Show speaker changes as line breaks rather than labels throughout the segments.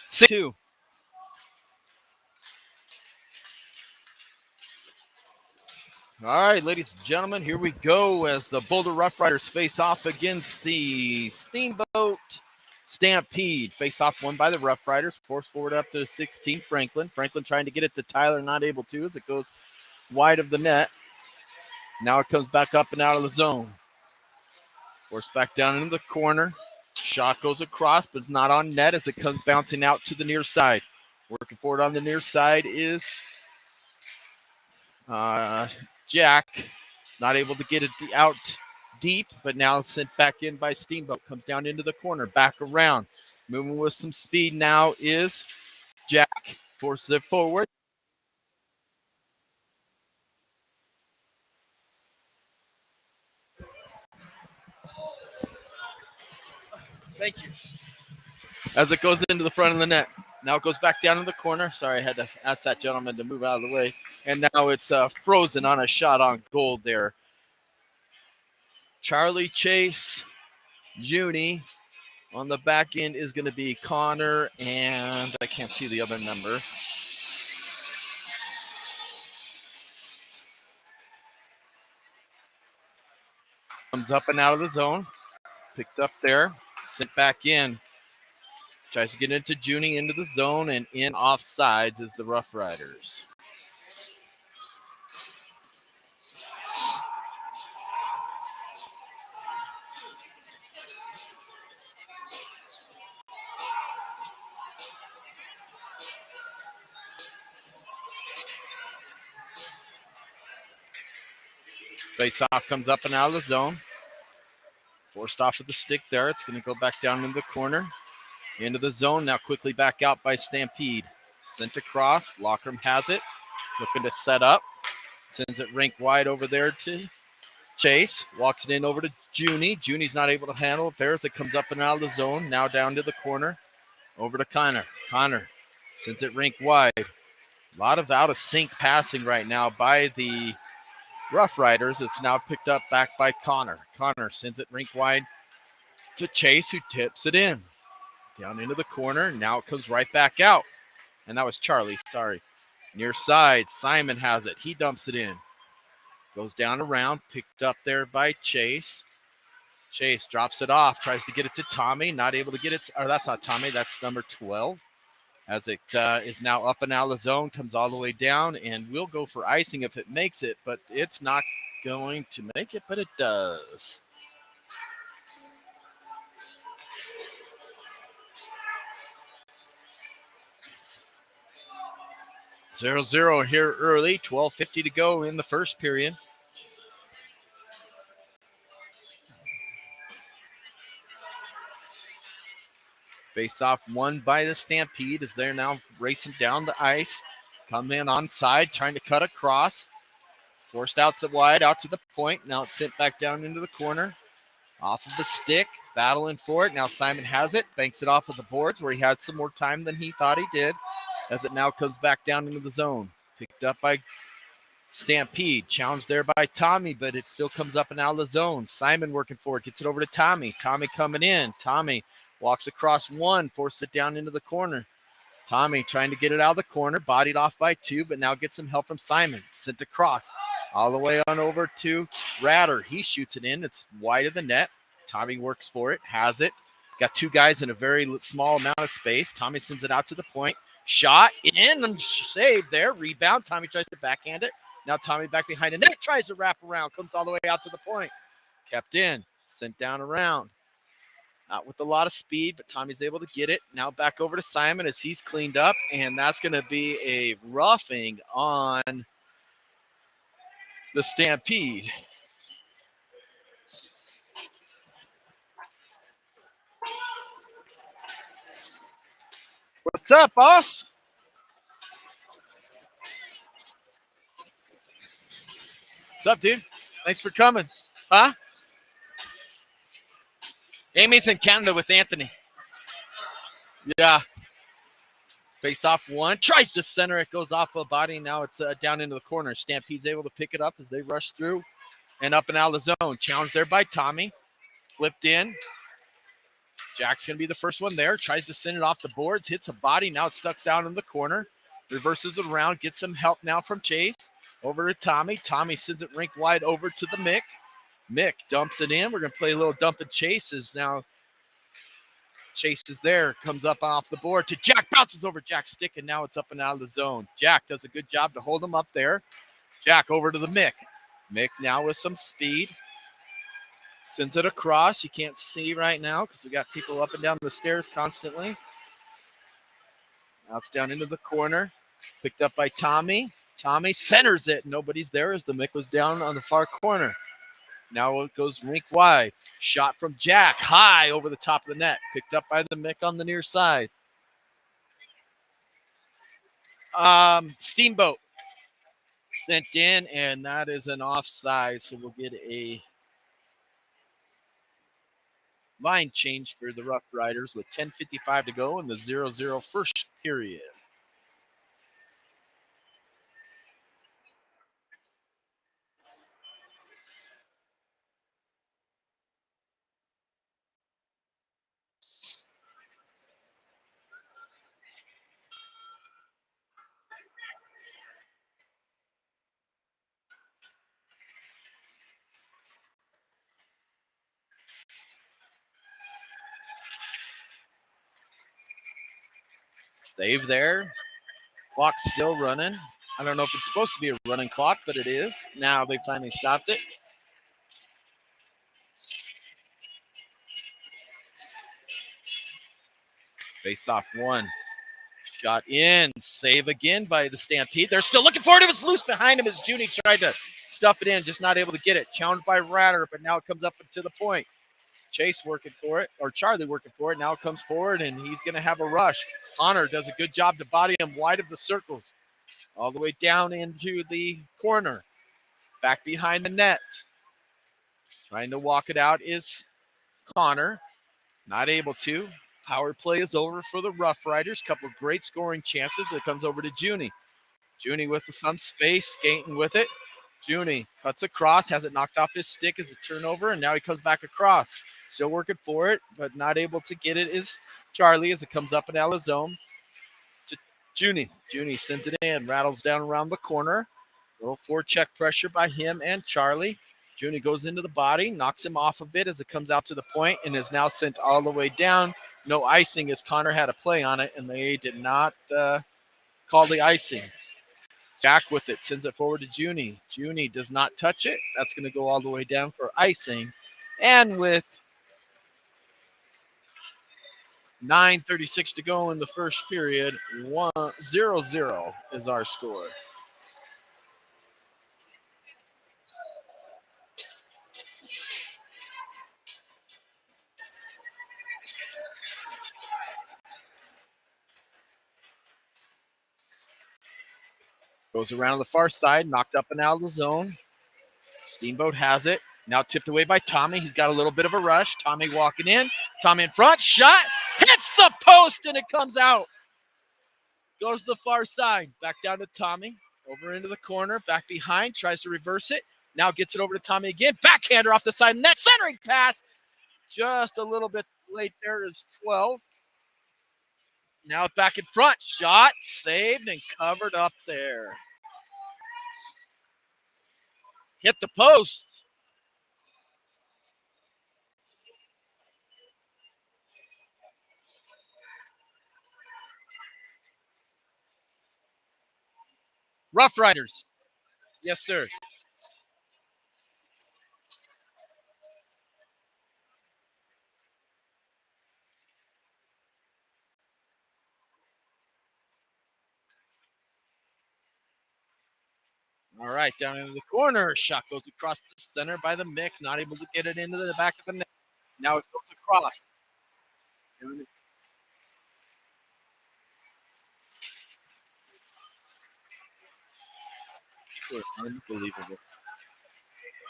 6-2. All right, ladies and gentlemen, here we go as the Boulder Rough Riders face off against the Steamboat Stampede. Face off won by the Rough Riders. Force forward up to 16, Franklin. Franklin trying to get it to Tyler, not able to as it goes wide of the net. Now it comes back up and out of the zone. Force back down into the corner. Shot goes across, but it's not on net as it comes bouncing out to the near side. Working forward on the near side is Jack. Not able to get it out deep, but now sent back in by Steamboat. Comes down into the corner, back around. Moving with some speed now is Jack. Forces it forward. Thank you. As it goes into the front of the net. Now it goes back down in the corner. Sorry, I had to ask that gentleman to move out of the way. And now it's frozen on a shot on goal there. Charlie, Chase, Junie. On the back end is going to be Connor, and I can't see the other number. Comes up and out of the zone. Picked up there. Sent back in. Tries to get into Junie into the zone, and in offsides is the Rough Riders. Face-off comes up and out of the zone. Forced off of the stick there. It's going to go back down into the corner. Into the zone. Now quickly back out by Stampede. Sent across. Lockram has it. Looking to set up. Sends it rink wide over there to Chase. Walks it in over to Junie. Junie's not able to handle it there as it comes up and out of the zone. Now down to the corner. Over to Connor. Connor sends it rink wide. A lot of out of sync passing right now by the Rough Riders. It's now picked up back by Connor. Connor sends it rink wide to Chase, who tips it in. Down into the corner. Now it comes right back out. And that was Charlie, sorry. Near side, Simon has it. He dumps it in. Goes down around, picked up there by Chase. Chase drops it off, tries to get it to Tommy. Not able to get it. Or that's not Tommy, that's number 12. As it is now up and out of the zone, comes all the way down, and will go for icing if it makes it, but it's not going to make it, but it does. Zero here early, 12:50 to go in the first period. Face-off won by the Stampede as they're now racing down the ice. Come in onside, trying to cut across. Forced out wide, out to the point. Now it's sent back down into the corner. Off of the stick, battling for it. Now Simon has it, banks it off of the boards where he had some more time than he thought he did, as it now comes back down into the zone. Picked up by Stampede, challenged there by Tommy, but it still comes up and out of the zone. Simon working for it, gets it over to Tommy. Tommy coming in. Tommy walks across one, forces it down into the corner. Tommy trying to get it out of the corner, bodied off by two, but now gets some help from Simon. Sent across all the way on over to Ratter. He shoots it in. It's wide of the net. Tommy works for it, has it. Got two guys in a very small amount of space. Tommy sends it out to the point. Shot in and saved there. Rebound. Tommy tries to backhand it. Now Tommy back behind the net, tries to wrap around, comes all the way out to the point. Kept in, sent down around. Not with a lot of speed, but Tommy's able to get it. Now back over to Simon as he's cleaned up, and that's going to be a roughing on the Stampede. What's up, boss? What's up, dude? Thanks for coming. Huh? Amy's in Canada with Anthony. Yeah. Face off one. Tries to center. It goes off a body. Now it's down into the corner. Stampede's able to pick it up as they rush through and up and out of the zone. Challenged there by Tommy. Flipped in. Jack's going to be the first one there. Tries to send it off the boards. Hits a body. Now it's stuck down in the corner. Reverses it around. Gets some help now from Chase. Over to Tommy. Tommy sends it rink wide over to the Mick. Mick dumps it in. We're going to play a little dump and chase as now Chase is there. Comes up off the board to Jack. Bounces over Jack's stick, and now it's up and out of the zone. Jack does a good job to hold him up there. Jack over to the Mick. Mick now with some speed. Sends it across. You can't see right now because we got people up and down the stairs constantly. Now it's down into the corner. Picked up by Tommy. Tommy centers it. Nobody's there as the Mick was down on the far corner. Now it goes rink wide. Shot from Jack. High over the top of the net. Picked up by the Mick on the near side. Steamboat sent in, and that is an offside. So we'll get a line change for the Rough Riders with 10:55 to go in the 0-0 first period. Save there. Clock's still running. I don't know if it's supposed to be a running clock, but it is. Now they finally stopped it. Face off one. Shot in. Save again by the Stampede. They're still looking for it. It was loose behind him as Junie tried to stuff it in, just not able to get it. Challenged by Ratter, but now it comes up to the point. Chase working for it, or Charlie working for it. Now it comes forward, and he's going to have a rush. Connor does a good job to body him wide of the circles. All the way down into the corner. Back behind the net. Trying to walk it out is Connor. Not able to. Power play is over for the Rough Riders. Couple of great scoring chances. It comes over to Junie. Junie with some space, skating with it. Junie cuts across, has it knocked off his stick as a turnover, and now he comes back across. Still working for it, but not able to get it is Charlie as it comes up in the zone to Junie. Junie sends it in, rattles down around the corner. Little forecheck pressure by him and Charlie. Junie goes into the body, knocks him off of it as it comes out to the point, and is now sent all the way down. No icing as Connor had a play on it, and they did not call the icing. Jack with it, sends it forward to Junie. Junie does not touch it. That's going to go all the way down for icing. And with 9:36 to go in the first period, 0-0 is our score. Goes around the far side, knocked up and out of the zone. Steamboat has it. Now tipped away by Tommy. He's got a little bit of a rush. Tommy walking in. Tommy in front. Shot. Hits the post and it comes out. Goes to the far side. Back down to Tommy. Over into the corner. Back behind. Tries to reverse it. Now gets it over to Tommy again. Backhander off the side. Net centering pass. Just a little bit late there is 12. Now back in front. Shot. Saved and covered up there. Hit the post. Rough Riders. Yes, sir. All right, down into the corner. Shot goes across the center by the Mick. Not able to get it into the back of the net. Now it goes across. Unbelievable.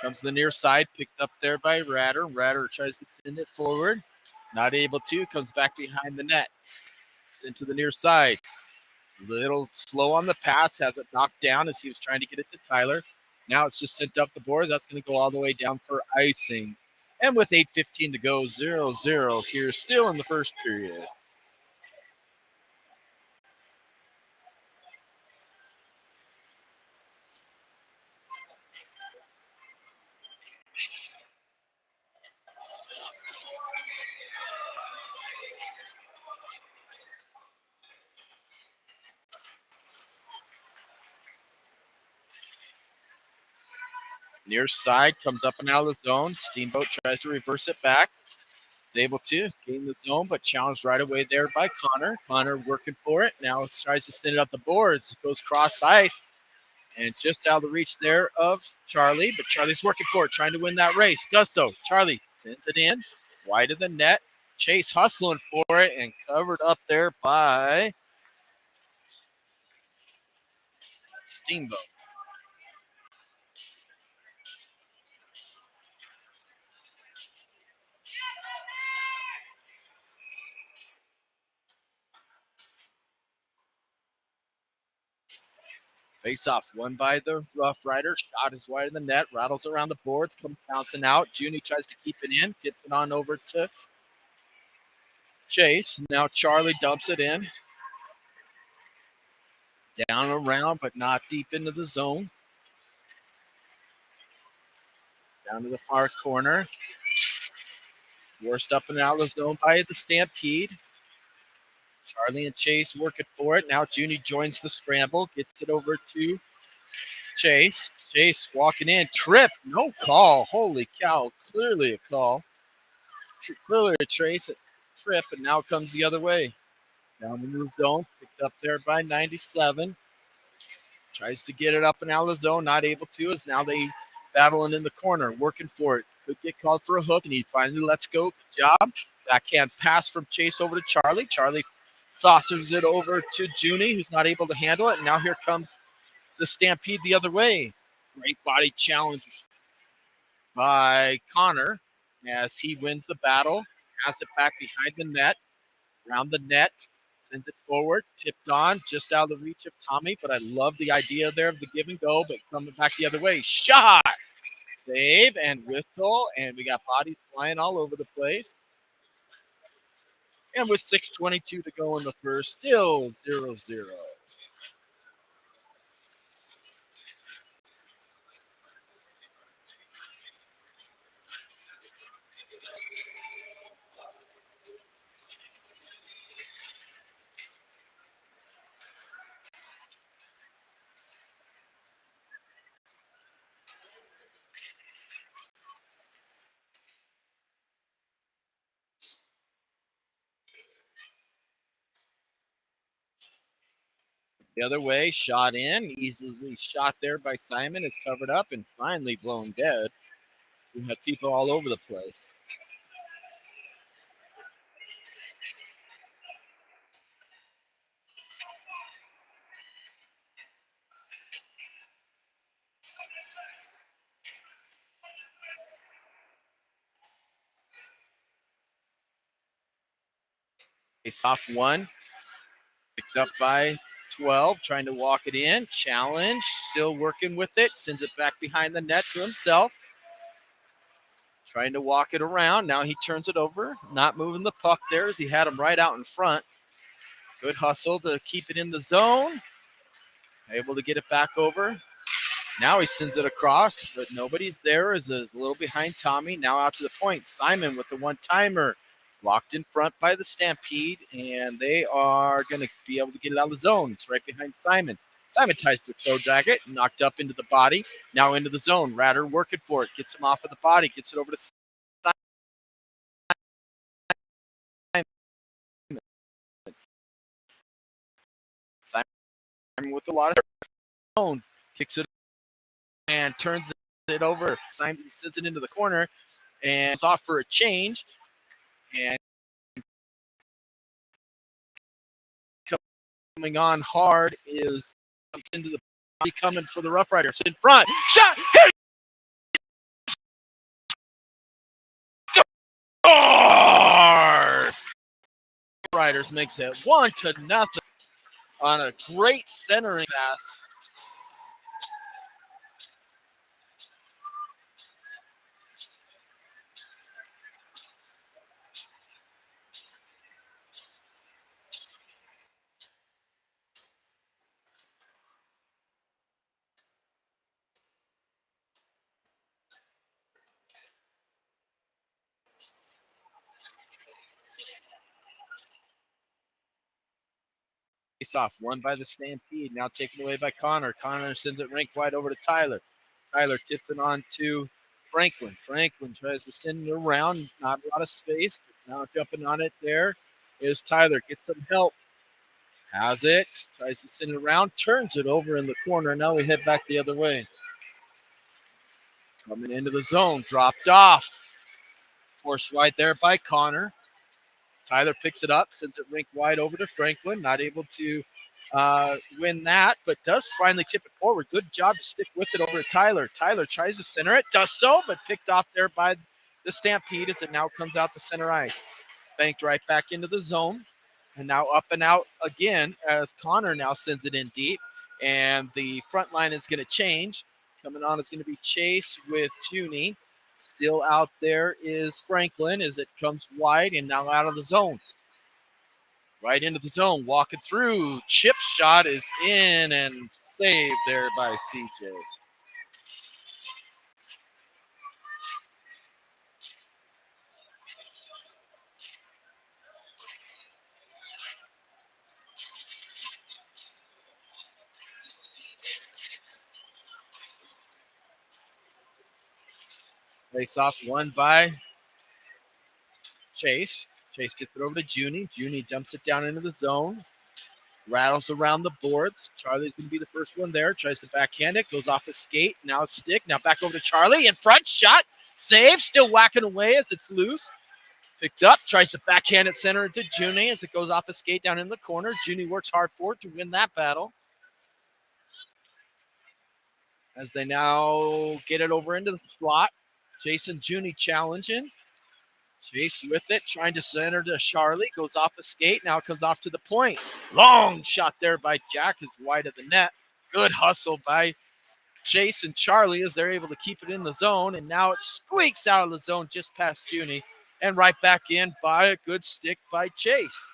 Comes to the near side, picked up there by Ratter. Ratter tries to send it forward. Not able to. Comes back behind the net. Sent to the near side. Little slow on the pass. Has it knocked down as he was trying to get it to Tyler. Now it's just sent up the boards. That's going to go all the way down for icing. And with 8:15 to go, 0-0 here, still in the first period. Near side comes up and out of the zone. Steamboat tries to reverse it back. Is able to gain the zone, but challenged right away there by Connor. Connor working for it. Now tries to send it up the boards. Goes cross ice. And just out of the reach there of Charlie. But Charlie's working for it, trying to win that race. Does so. Charlie sends it in. Wide of the net. Chase hustling for it and covered up there by Steamboat. Face off, won by the Rough Rider. Shot is wide of the net, rattles around the boards, comes bouncing out. Junie tries to keep it in, gets it on over to Chase. Now Charlie dumps it in. Down around, but not deep into the zone. Down to the far corner. Forced up and out of the zone by the Stampede. Charlie and Chase working for it. Now Junie joins the scramble, gets it over to Chase. Chase walking in, trip, no call. Holy cow, clearly a call. Clearly a trip, and now comes the other way. Down the move zone, picked up there by 97. Tries to get it up and out of the zone, not able to, as now they battling in the corner, working for it. Could get called for a hook, and he finally lets go. Good job. Backhand pass from Chase over to Charlie. Charlie saucers it over to Junie, who's not able to handle it. And now here comes the Stampede the other way. Great body challenge by Connor as he wins the battle. Has it back behind the net. Around the net. Sends it forward. Tipped on. Just out of the reach of Tommy. But I love the idea there of the give and go. But coming back the other way. Shot. Save and whistle. And we got bodies flying all over the place. And with 6:22 to go in the first, still 0-0. The other way, shot in, easily shot there by Simon, is covered up and finally blown dead. We have people all over the place. It's off one. Picked up by 12, trying to walk it in. Challenge, still working with it. Sends it back behind the net to himself. Trying to walk it around. Now he turns it over. Not moving the puck there as he had him right out in front. Good hustle to keep it in the zone. Able to get it back over. Now he sends it across, but nobody's there. Is a little behind Tommy. Now out to the point. Simon with the one-timer. Locked in front by the Stampede, and they are going to be able to get it out of the zone. It's right behind Simon. Simon ties the toe jacket, knocked up into the body. Now into the zone. Ratter working for it. Gets him off of the body. Gets it over to Simon with a lot of zone. Kicks it and turns it over. Simon sends it into the corner and is off for a change. And coming on hard is into the body, coming for the Rough Riders in front. Shot! Hit! Riders makes it 1-0 on a great centering pass. Face off, won by the Stampede, now taken away by Connor. Connor sends it rink wide over to Tyler. Tyler tips it on to Franklin. Franklin tries to send it around, not a lot of space, but now jumping on it there is Tyler. Gets some help. Has it, tries to send it around, turns it over in the corner. Now we head back the other way. Coming into the zone, dropped off. Forced wide there by Connor. Tyler picks it up, sends it rink wide over to Franklin. Not able to win that, but does finally tip it forward. Good job to stick with it over to Tyler. Tyler tries to center it, does so, but picked off there by the Stampede as it now comes out to center ice. Banked right back into the zone, and now up and out again as Connor now sends it in deep, and the front line is going to change. Coming on is going to be Chase with Junie. Still out there is Franklin as it comes wide and now out of the zone. Right into the zone, walking through. Chip shot is in and saved there by CJ. Face off won by Chase. Chase gets it over to Junie. Junie dumps it down into the zone. Rattles around the boards. Charlie's going to be the first one there. Tries to backhand it. Goes off his skate. Now a stick. Now back over to Charlie. In front. Shot. Save. Still whacking away as it's loose. Picked up. Tries to backhand it center into Junie as it goes off his skate down in the corner. Junie works hard for it to win that battle. As they now get it over into the slot. Jason Junie challenging. Chase with it, trying to center to Charlie. Goes off a skate. Now comes off to the point. Long shot there by Jack is wide of the net. Good hustle by Chase and Charlie as they're able to keep it in the zone. And now it squeaks out of the zone just past Junie. And right back in by a good stick by Chase.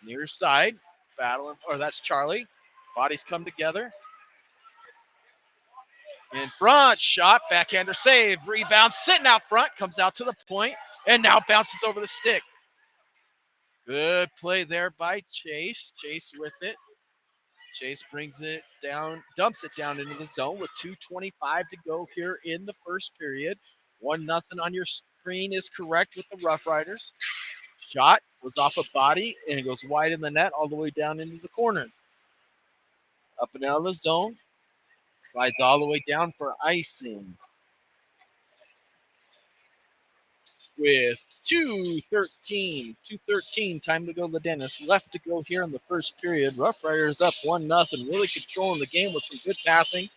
Near side, battling, or that's Charlie. Bodies come together. In front, shot, backhander save, rebound, sitting out front, comes out to the point, and now bounces over the stick. Good play there by Chase. Chase with it. Chase brings it down, dumps it down into the zone with 2:25 to go here in the first period. 1-0 on your screen is correct with the Rough Riders. Shot was off a body, and it goes wide in the net all the way down into the corner. Up and out of the zone. Slides all the way down for icing. With 2:13, time to go to the dentist. Left to go here in the first period. Rough Riders up 1-0, really controlling the game with some good passing.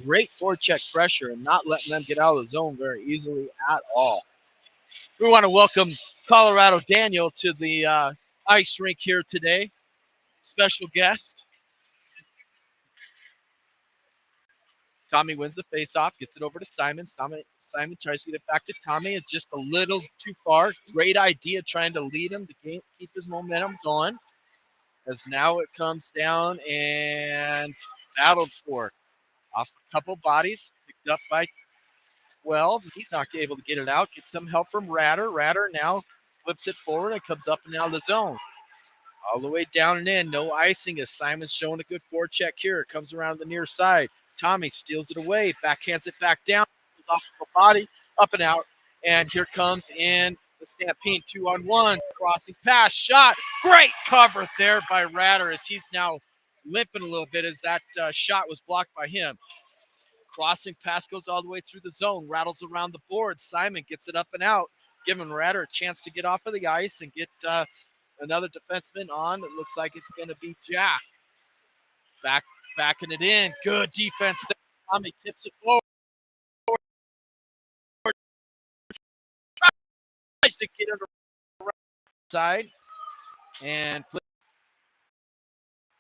Great forecheck pressure and not letting them get out of the zone very easily at all. We want to welcome Colorado Daniel to the ice rink here today. Special guest. Tommy wins the faceoff, gets it over to Simon. Simon tries to get it back to Tommy. It's just a little too far. Great idea trying to lead him to keep his momentum going. As now it comes down and battled for. Off a couple bodies, picked up by 12. He's not able to get it out. Gets some help from Ratter. Ratter now flips it forward and comes up and out of the zone. All the way down and in. No icing as Simon's showing a good forecheck here. It comes around the near side. Tommy steals it away. Backhands it back down. Goes off of the body. Up and out. And here comes in the Stampede 2-on-1. Crossing pass. Shot. Great cover there by Ratter as he's now limping a little bit as that shot was blocked by him. Crossing pass goes all the way through the zone. Rattles around the board. Simon gets it up and out. Giving Ratter a chance to get off of the ice and get another defenseman on. It looks like it's going to be Jack. Backing it in. Good defense there. Tommy tips it forward. Tries to get it around the side. And flip.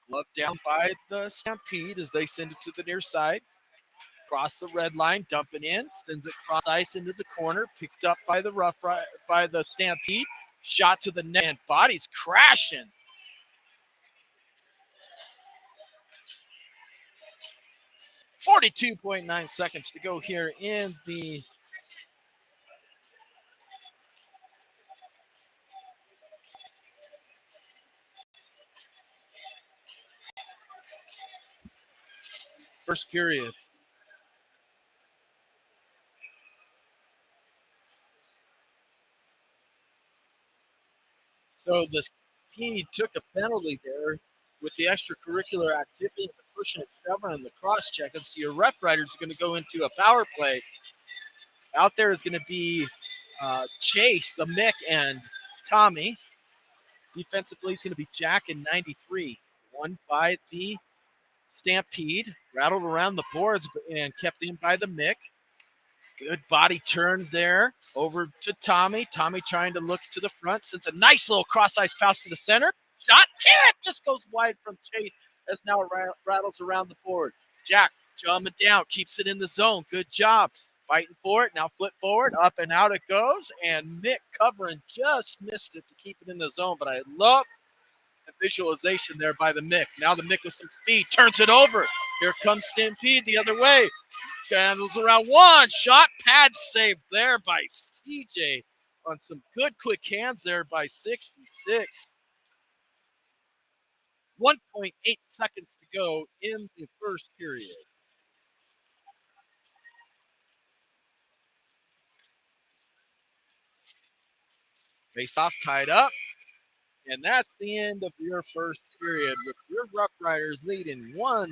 Glove down by the Stampede as they send it to the near side. Cross the red line, dumping in. Sends it cross ice into the corner. Picked up by the Stampede. Shot to the net. And body's crashing. 42.9 seconds to go here in the first period. So the Stampede took a penalty there with the extracurricular activity and the pushing and shoving and the cross checking. So your Rough Riders are going to go into a power play. Out there is going to be Chase, the Mick, and Tommy. Defensively, it's going to be Jack in 93. Won by the Stampede. Rattled around the boards and kept in by the Mick. Good body turn there over to Tommy. Tommy trying to look to the front. Sends a nice little cross-ice pass to the center. Shot tip just goes wide from Chase as now rattles around the board. Jack jumping down, keeps it in the zone. Good job. Fighting for it. Now flip forward. Up and out it goes. And Mick covering just missed it to keep it in the zone. But I love the visualization there by the Mick. Now the Mick with some speed turns it over. Here comes Stampede the other way. Handles around one. Shot pad saved there by CJ on some good quick hands there by 66. 1.8 seconds to go in the first period. Face off tied up. And that's the end of your first period with your Rough Riders leading 1-0.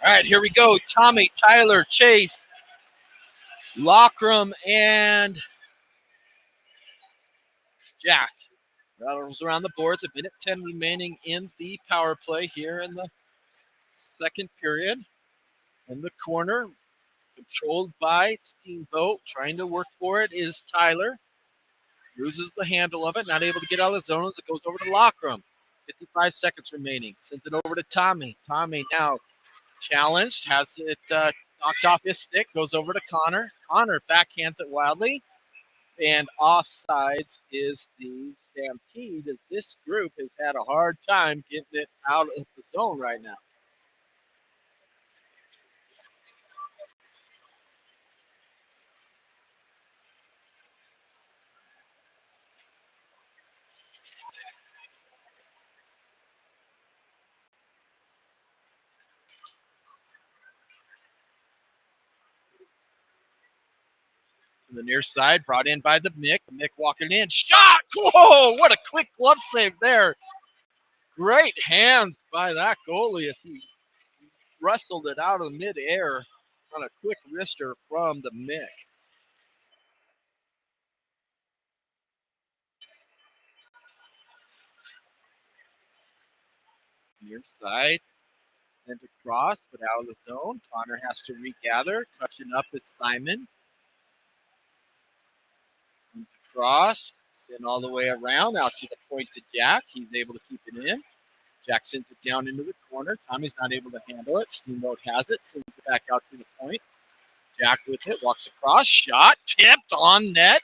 All right, here we go. Tommy, Tyler, Chase, Lockram, and Jack. Rattles around the boards. A minute 10 remaining in the power play here in the second period. In the corner, controlled by Steamboat. Trying to work for it is Tyler. Loses the handle of it. Not able to get out of the zone as it goes over to Lockram. 55 seconds remaining. Sends it over to Tommy. Tommy now challenged. Has it knocked off his stick. Goes over to Connor. Connor backhands it wildly. And offsides is the Stampede, as this group has had a hard time getting it out of the zone right now. To the near side, brought in by the Mick. Mick walking in. Shot! Whoa! What a quick glove save there. Great hands by that goalie as he wrestled it out of midair on a quick wrister from the Mick. Near side, sent across, but out of the zone. Connor has to regather. Touching up is Simon. Comes across, sent all the way around, out to the point to Jack. He's able to keep it in. Jack sends it down into the corner. Tommy's not able to handle it. Steamboat has it, sends it back out to the point. Jack with it, walks across, shot, tipped on net.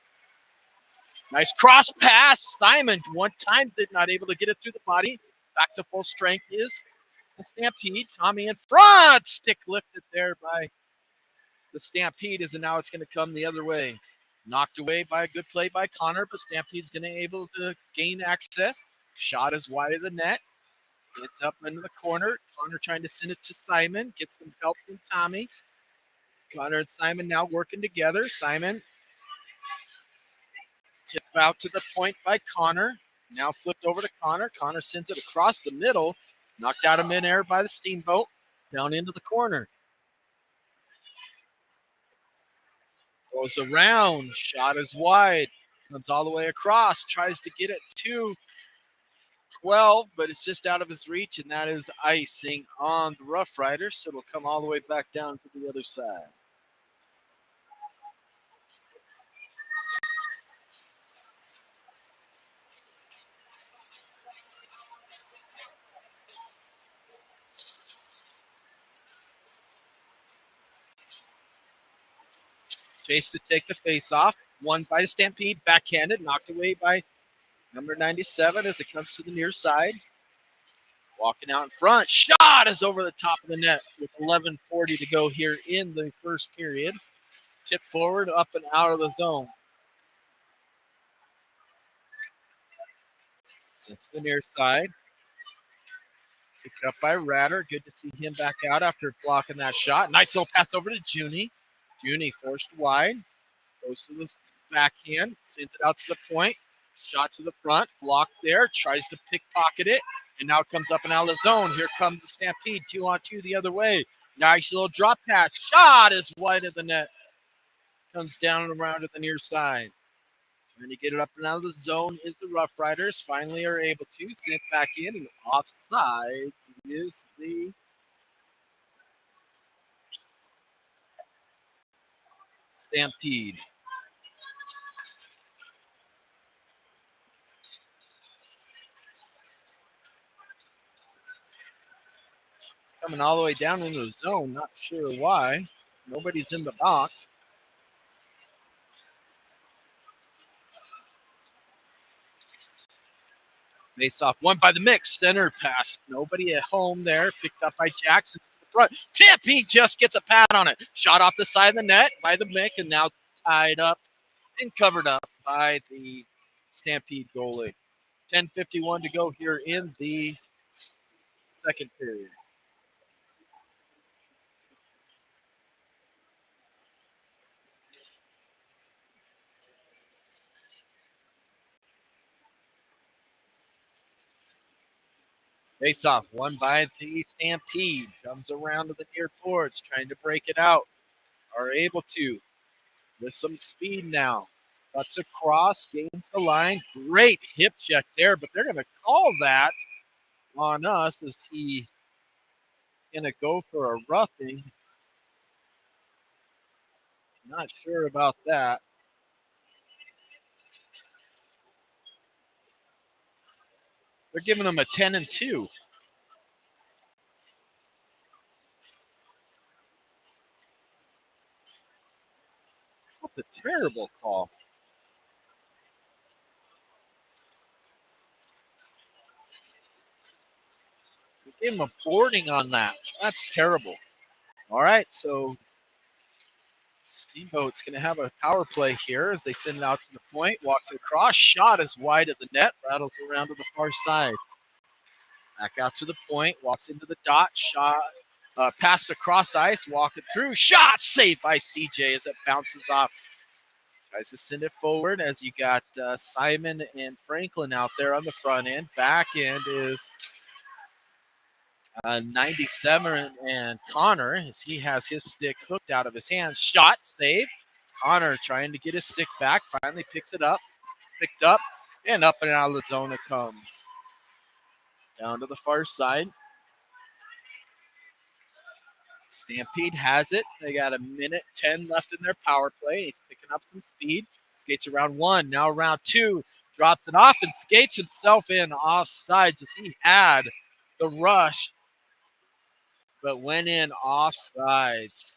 Nice cross pass. Simon one times it, not able to get it through the body. Back to full strength is the Stampede. Tommy in front. Stick lifted there by the Stampede, as now it's going to come the other way. Knocked away by a good play by Connor, but Stampede's going to be able to gain access. Shot is wide of the net. It's up into the corner. Connor trying to send it to Simon. Gets some help from Tommy. Connor and Simon now working together. Simon tipped out to the point by Connor. Now flipped over to Connor. Connor sends it across the middle. Knocked out of midair by the Steamboat. Down into the corner. Goes around. Shot is wide. Comes all the way across. Tries to get it to 12, but it's just out of his reach, and that is icing on the Rough Riders. So it'll come all the way back down to the other side. Chase to take the face off. Won by the Stampede. Backhanded. Knocked away by number 97 as it comes to the near side. Walking out in front. Shot is over the top of the net with 11:40 to go here in the first period. Tip forward, up and out of the zone. Sent to the near side. Picked up by Ratter. Good to see him back out after blocking that shot. Nice little pass over to Junie. Junie forced wide. Goes to the backhand. Sends it out to the point. Shot to the front. Blocked there. Tries to pickpocket it. And now it comes up and out of the zone. Here comes the Stampede. 2-on-2 the other way. Nice little drop pass. Shot is wide of the net. Comes down and around to the near side. Trying to get it up and out of the zone is the Rough Riders. Finally are able to. Sent back in, and offsides is the Stampede. It's coming all the way down into the zone. Not sure why. Nobody's in the box. Face off, one by the Mix. Center pass. Nobody at home there. Picked up by Jackson to the front. Tip. He just gets a pat on it. Shot off the side of the net by the Mick, and now tied up and covered up by the Stampede goalie. 10:51 to go here in the second period. Face off, won by the Stampede. Comes around to the near boards, trying to break it out. Are able to with some speed now. Cuts across, gains the line. Great hip check there, but they're going to call that on us as he's going to go for a roughing. Not sure about that. They're giving him a 10-2. That's a terrible call. They gave him a boarding on that. That's terrible. All right, so Steamboat's going to have a power play here as they send it out to the point. Walks across. Shot is wide of the net. Rattles around to the far side. Back out to the point. Walks into the dot. Shot. Passed across ice. Walking through. Shot saved by CJ as it bounces off. Tries to send it forward as you got Simon and Franklin out there on the front end. Back end is 97 and Connor as he has his stick hooked out of his hands. Shot save. Connor trying to get his stick back. Finally picks it up. Picked up. And up and out of the zone it comes. Down to the far side. Stampede has it. They got a minute 10 left in their power play. He's picking up some speed. Skates around one. Now around two. Drops it off and skates himself in off sides as he had the rush, but went in off sides.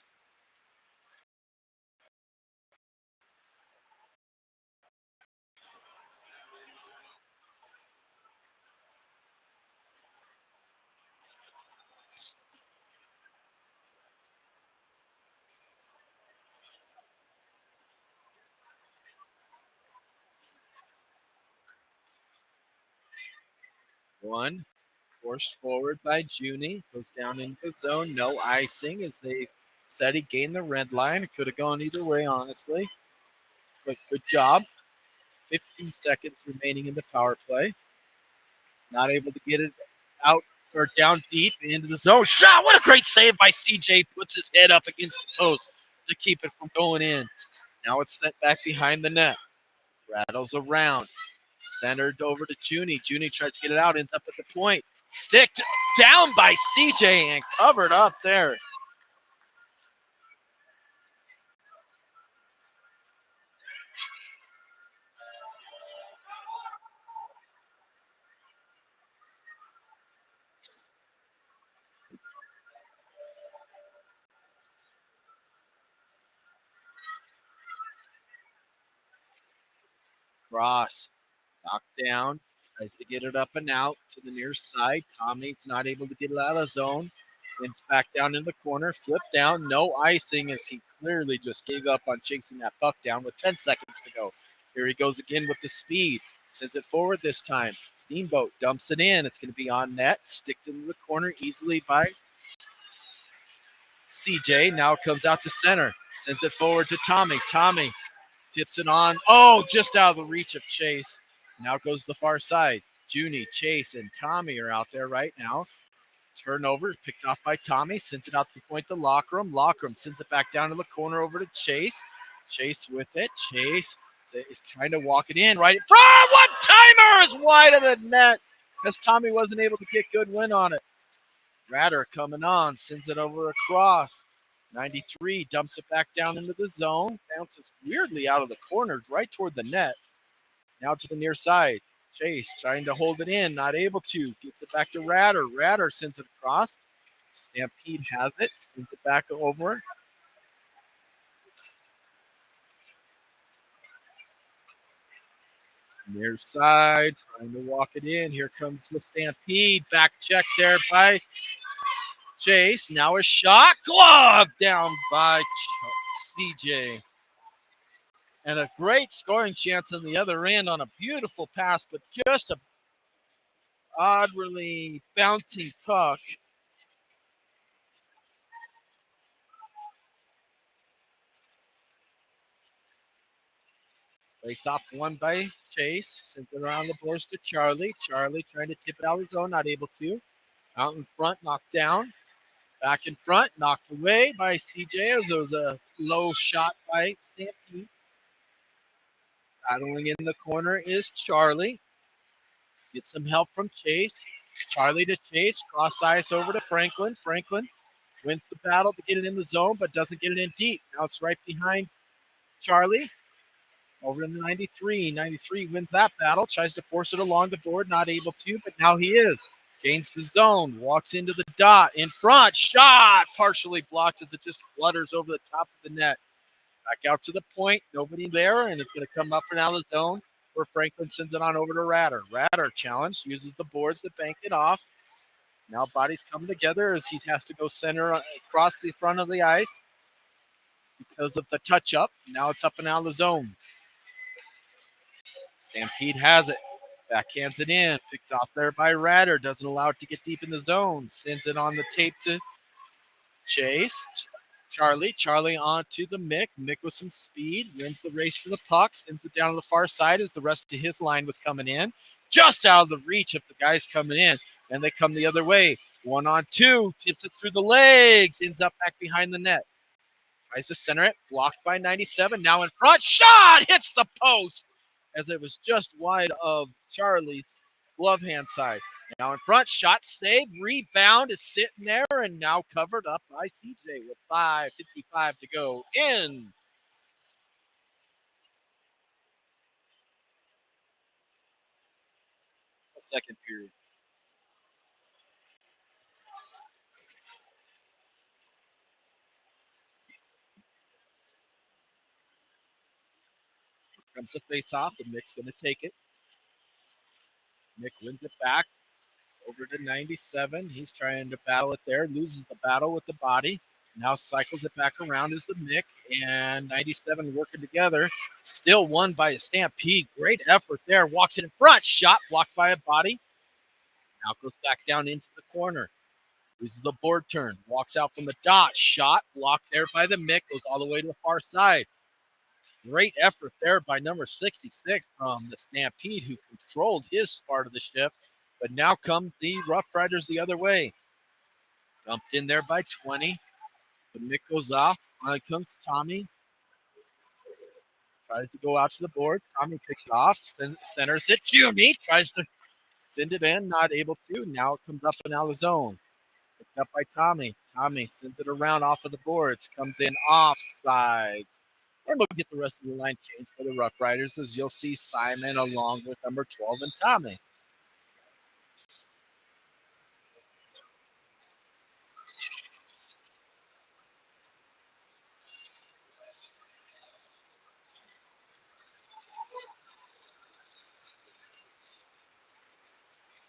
One forced forward by Junie. Goes down into the zone. No icing as they said he gained the red line. It could have gone either way, honestly. But good job. 15 seconds remaining in the power play. Not able to get it out or down deep into the zone. Shot! What a great save by CJ. Puts his head up against the post to keep it from going in. Now it's sent back behind the net. Rattles around. Centered over to Junie. Junie tries to get it out. Ends up at the point. Sticked down by CJ and covered up there. Cross. Knocked down. Tries to get it up and out to the near side. Tommy's not able to get it out of the zone. It's back down in the corner. Flip down. No icing as he clearly just gave up on chasing that puck down with 10 seconds to go. Here he goes again with the speed. Sends it forward this time. Steamboat dumps it in. It's going to be on net. Sticked into the corner easily by CJ. Now comes out to center. Sends it forward to Tommy. Tommy tips it on. Oh, just out of the reach of Chase. Now goes the far side. Junie, Chase, and Tommy are out there right now. Turnover picked off by Tommy. Sends it out to the point to Lockram. Lockram sends it back down to the corner over to Chase. Chase with it. Chase is trying to walk it in right in front. One timer is wide of the net as Tommy wasn't able to get good win on it. Ratter coming on. Sends it over across. 93 dumps it back down into the zone. Bounces weirdly out of the corners right toward the net. Now to the near side. Chase trying to hold it in, not able to. Gets it back to Ratter. Ratter sends it across. Stampede has it. Sends it back over. Near side. Trying to walk it in. Here comes the Stampede. Back check there by Chase. Now a shot. Glove down by CJ. And a great scoring chance on the other end on a beautiful pass, but just a oddly bouncing puck. Face off one by Chase. Sends it around the boards to Charlie. Charlie trying to tip it out of his zone, not able to. Out in front, knocked down. Back in front, knocked away by CJ as it was a low shot by Stampede. Battling in the corner is Charlie. Gets some help from Chase. Charlie to Chase. Cross ice over to Franklin. Franklin wins the battle to get it in the zone, but doesn't get it in deep. Now it's right behind Charlie. Over to 93. 93 wins that battle. Tries to force it along the board. Not able to, but now he is. Gains the zone. Walks into the dot. In front. Shot. Partially blocked as it just flutters over the top of the net. Back out to the point. Nobody there, and it's going to come up and out of the zone where Franklin sends it on over to Ratter. Ratter challenge. Uses the boards to bank it off. Now bodies come together as he has to go center across the front of the ice because of the touch up. Now it's up and out of the zone. Stampede has it. Backhands it in. Picked off there by Ratter. Doesn't allow it to get deep in the zone. Sends it on the tape to Chase. Charlie on to the Mick. Mick with some speed. Wins the race to the puck. Sends it down to the far side as the rest of his line was coming in. Just out of the reach of the guys coming in. And they come the other way. 1-on-2. Tips it through the legs. Ends up back behind the net. Tries to center it. Blocked by 97. Now in front. Shot! Hits the post as it was just wide of Charlie's glove hand side. Now in front. Shot save. Rebound is sitting there and now covered up by CJ with 5:55 to go in the second period. Comes the face off, and Mick's going to take it. Mick wins it back over to 97. He's trying to battle it there, loses the battle with the body. Now cycles it back around as the Mick and 97 working together. Still won by a Stampede. Great effort there. Walks it in front. Shot blocked by a body. Now goes back down into the corner. Loses the board turn. Walks out from the dot. Shot blocked there by the Mick. Goes all the way to the far side. Great effort there by number 66 from the Stampede, who controlled his part of the ship. But now come the Rough Riders the other way. Dumped in there by 20. The Mick goes off. On comes Tommy. Tries to go out to the board. Tommy picks it off. Centers it. Jimmy tries to send it in. Not able to. Now it comes up and out of the zone. Picked up by Tommy. Tommy sends it around off of the boards. Comes in offsides. And we'll get the rest of the line changed for the Rough Riders as you'll see Simon along with number 12 and Tommy.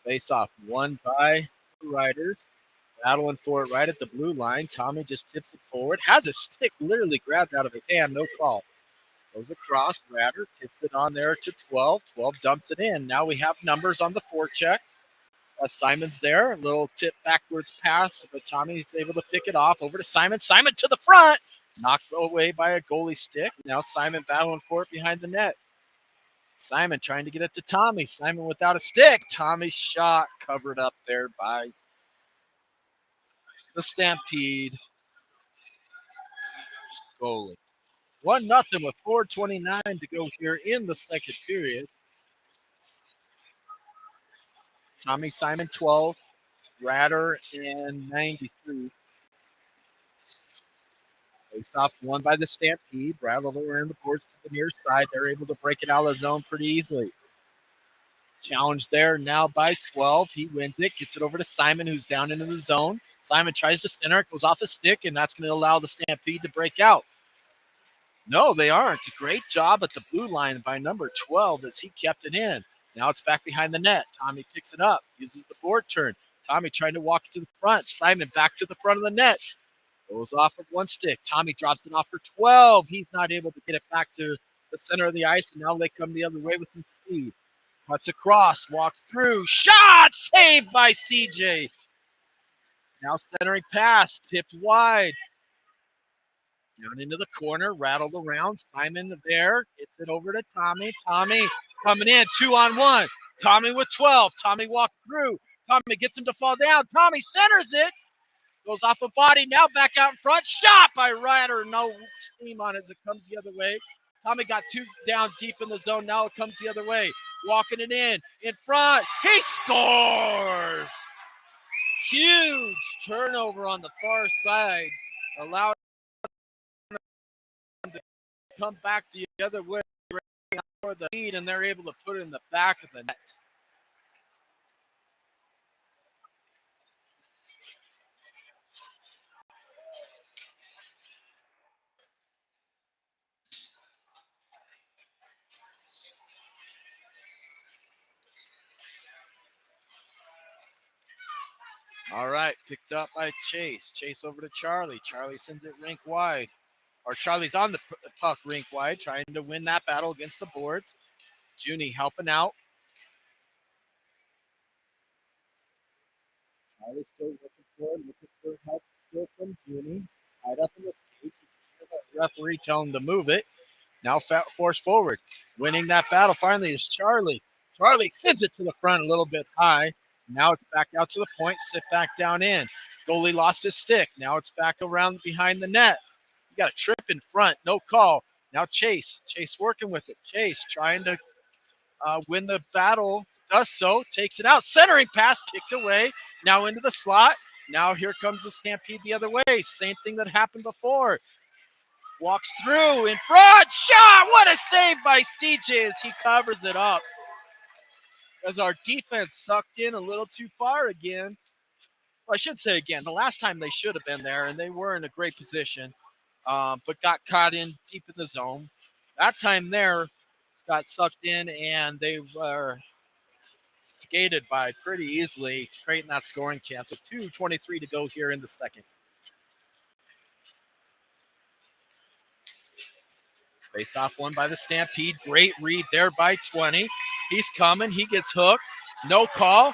Face off won by the Riders. Battling for it right at the blue line. Tommy just tips it forward. Has a stick literally grabbed out of his hand. No call. Goes across. Ratter tips it on there to 12. 12 dumps it in. Now we have numbers on the forecheck. Simon's there. A little tip backwards pass, but Tommy's able to pick it off. Over to Simon. Simon to the front. Knocked away by a goalie stick. Now Simon battling for it behind the net. Simon trying to get it to Tommy. Simon without a stick. Tommy's shot covered up there by the Stampede goalie. 1-0 with 4:29 to go here in the second period. Tommy Simon 12, Ratter and 93. Face off won by the Stampede. Rattled around the boards to the near side. They're able to break it out of the zone pretty easily. Challenge there now by 12. He wins it. Gets it over to Simon, who's down into the zone. Simon tries to center it. Goes off a stick, and that's going to allow the Stampede to break out. No, they aren't. Great job at the blue line by number 12 as he kept it in. Now it's back behind the net. Tommy picks it up. Uses the board turn. Tommy trying to walk it to the front. Simon back to the front of the net. Goes off of one stick. Tommy drops it off for 12. He's not able to get it back to the center of the ice, and now they come the other way with some speed. Cuts across, walks through. Shot! Saved by CJ. Now centering pass, tipped wide. Down into the corner, rattled around. Simon there, gets it over to Tommy. Tommy coming in, 2-on-1. Tommy with 12. Tommy walked through. Tommy gets him to fall down. Tommy centers it. Goes off a body. Now back out in front. Shot by Ryder. No steam on it as it comes the other way. Tommy got two down deep in the zone. Now it comes the other way. Walking it in front. He scores. Huge turnover on the far side. Allowed him to come back the other way for the lead, and they're able to put it in the back of the net. All right, picked up by Chase. Chase over to Charlie. Charlie sends it rink wide. Or Charlie's on the puck rink wide, trying to win that battle against the boards. Junie helping out. Charlie still looking for help still from Junie. Tied up in the skates. The referee telling him to move it. Now forced forward. Winning that battle finally is Charlie. Charlie sends it to the front a little bit high. Now it's back out to the point, sit back down in. Goalie lost his stick. Now it's back around behind the net. You got a trip in front, no call. Now Chase working with it. Chase trying to win the battle, does so, takes it out. Centering pass, kicked away. Now into the slot. Now here comes the Stampede the other way. Same thing that happened before. Walks through, in front, shot! What a save by CJ as he covers it up. As our defense sucked in a little too far again. Well, I should say again, the last time they should have been there, and they were in a great position, but got caught in deep in the zone. That time there got sucked in, and they were skated by pretty easily, creating that scoring chance with 2:23 to go here in the second. Face off one by the Stampede. Great read there by 20. He's coming. He gets hooked. No call.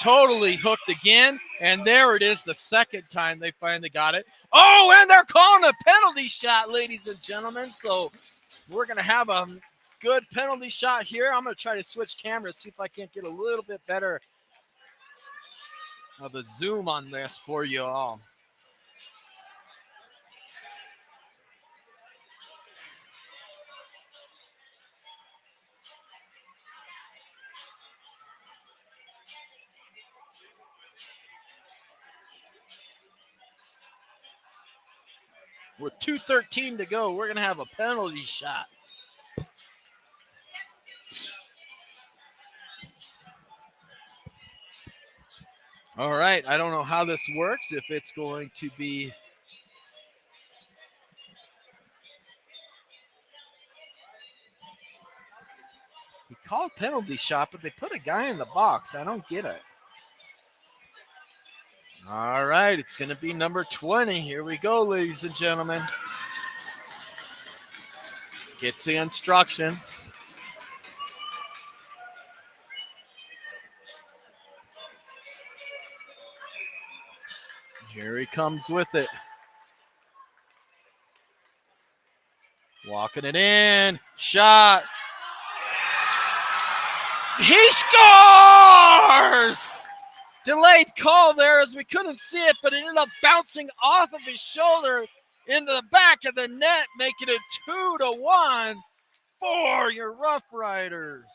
Totally hooked again. And there it is, the second time they finally got it. Oh, and they're calling a penalty shot, ladies and gentlemen. So we're going to have a good penalty shot here. I'm going to try to switch cameras, see if I can't get a little bit better of a zoom on this for you all. With 2:13 to go, we're going to have a penalty shot. All right, I don't know how this works, if it's going to be... He called penalty shot, but they put a guy in the box. I don't get it. All right, it's going to be number 20. Here we go, ladies and gentlemen. Get the instructions. Here he comes with it. Walking it in. Shot. He scores! Delayed call there as we couldn't see it, but it ended up bouncing off of his shoulder into the back of the net, making it 2-1 for your Rough Riders.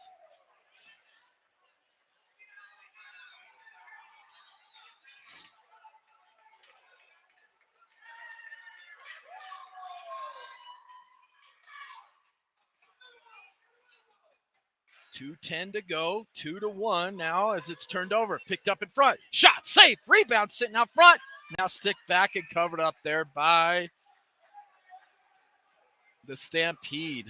.210 to go, 2-1 now as it's turned over. Picked up in front. Shot, safe, rebound sitting out front. Now stick back and covered up there by the Stampede.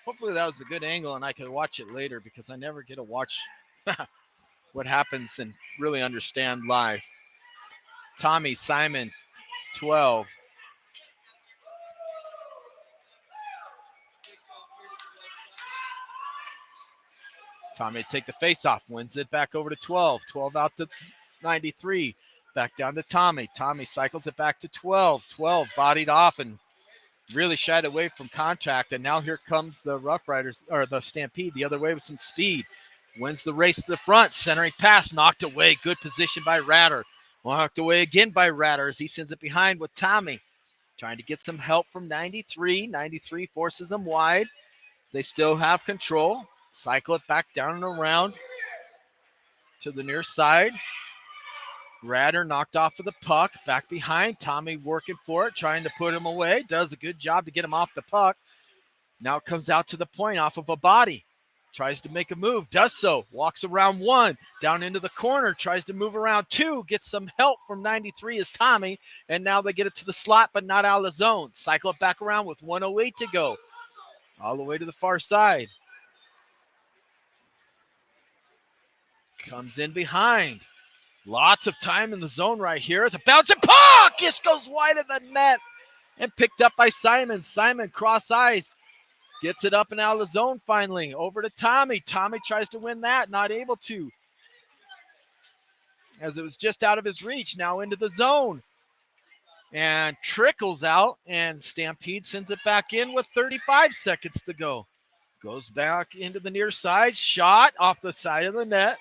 Hopefully that was a good angle and I can watch it later because I never get to watch what happens and really understand live. Tommy Simon, 12. Tommy take the face-off, wins it back over to 12. 12 out to 93. Back down to Tommy. Tommy cycles it back to 12. 12 bodied off and really shied away from contact. And now here comes the Rough Riders, or the Stampede, the other way with some speed. Wins the race to the front. Centering pass knocked away. Good position by Ratter. Knocked away again by Ratter as he sends it behind with Tommy. Trying to get some help from 93. 93 forces them wide. They still have control. Cycle it back down and around to the near side. Ratter knocked off of the puck. Back behind. Tommy working for it. Trying to put him away. Does a good job to get him off the puck. Now it comes out to the point off of a body. Tries to make a move. Does so. Walks around 1. Down into the corner. Tries to move around 2. Gets some help from 93 as Tommy. And now they get it to the slot, but not out of the zone. Cycle it back around with 1:08 to go. All the way to the far side. Comes in behind. Lots of time in the zone right here. It's a bouncing puck. Just goes wide of the net. And picked up by Simon. Simon cross ice. Gets it up and out of the zone finally. Over to Tommy. Tommy tries to win that. Not able to. As it was just out of his reach. Now into the zone. And trickles out. And Stampede sends it back in with 35 seconds to go. Goes back into the near side. Shot off the side of the net.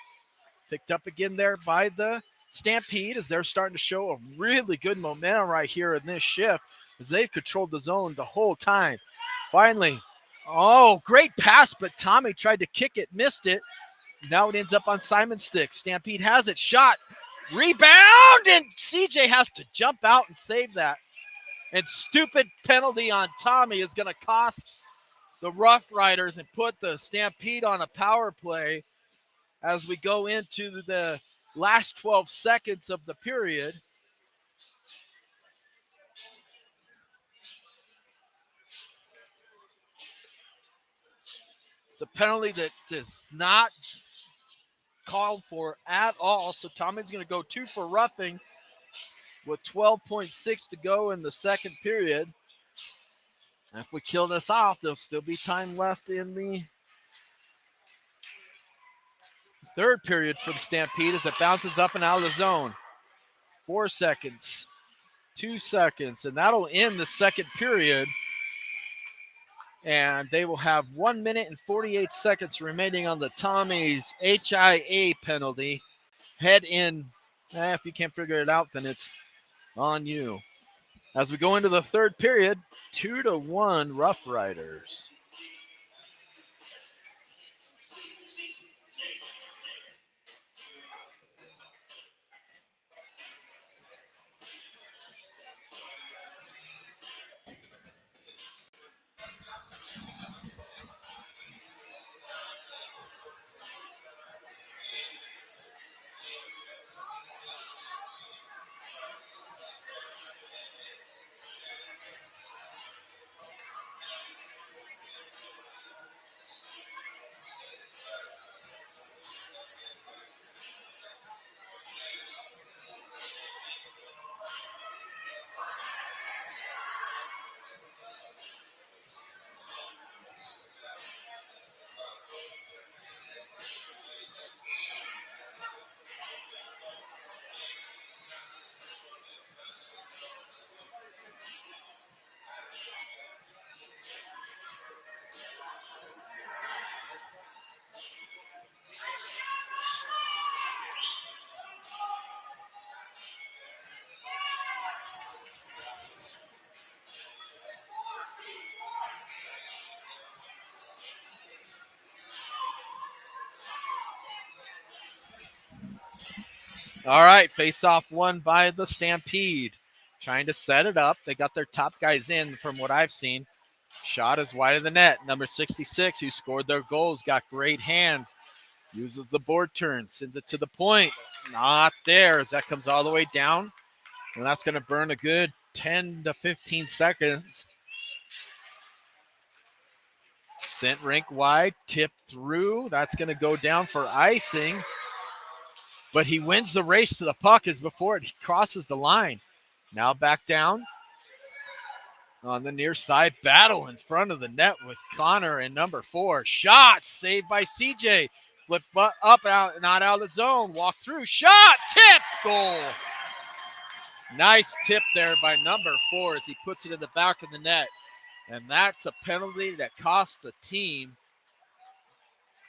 Picked up again there by the Stampede as they're starting to show a really good momentum right here in this shift as they've controlled the zone the whole time. Finally, oh, great pass, but Tommy tried to kick it, missed it. Now it ends up on Simon's stick. Stampede has it, shot, rebound, and CJ has to jump out and save that. And stupid penalty on Tommy is going to cost the Rough Riders and put the Stampede on a power play as we go into the last 12 seconds of the period. It's a penalty that is not called for at all. So Tommy's going to go 2 for roughing with 12.6 to go in the second period. And if we kill this off, there'll still be time left in the third period for the Stampede as it bounces up and out of the zone. 4 seconds, 2 seconds, and that'll end the second period. And they will have 1 minute and 48 seconds remaining on the Tommy's HIA penalty. Head in. If you can't figure it out, then it's on you. As we go into the third period, 2-1 Rough Riders. All right, face-off won by the Stampede. Trying to set it up. They got their top guys in from what I've seen. Shot is wide of the net. Number 66, who scored their goals, got great hands. Uses the board turn, sends it to the point. Not there as that comes all the way down. And that's going to burn a good 10 to 15 seconds. Sent rink wide, tipped through. That's going to go down for icing. But he wins the race to the puck as before it crosses the line. Now back down on the near side. Battle in front of the net with Connor and number 4. Shot saved by CJ. Flip up, out, not out of the zone. Walk through. Shot, tip, goal. Nice tip there by number 4 as he puts it in the back of the net. And that's a penalty that costs the team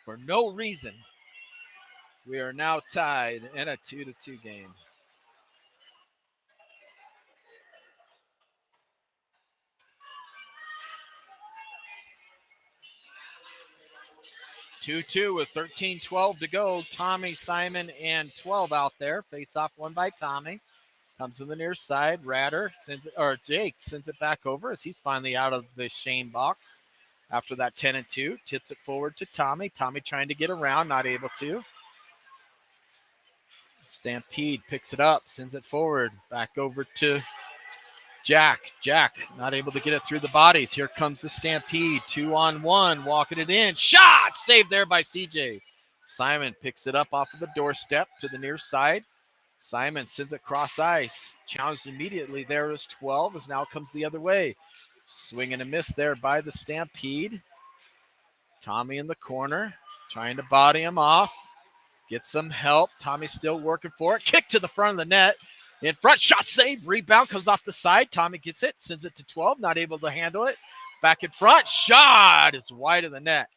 for no reason. We are now tied in a 2-2 game. Two with 13-12 to go. Tommy, Simon, and 12 out there. Face off one by Tommy. Comes to the near side. Jake sends it back over as he's finally out of the shame box after that 10-2. Tips it forward to Tommy. Tommy trying to get around, not able to. Stampede picks it up, sends it forward. Back over to Jack. Jack not able to get it through the bodies. Here comes the Stampede. 2-on-1, walking it in. Shot! Saved there by CJ. Simon picks it up off of the doorstep to the near side. Simon sends it cross ice. Challenged immediately there is 12 as now comes the other way. Swing and a miss there by the Stampede. Tommy in the corner trying to body him off. Get some help. Tommy's still working for it. Kick to the front of the net. In front, shot save. Rebound comes off the side. Tommy gets it, sends it to 12. Not able to handle it. Back in front. Shot is wide of the net.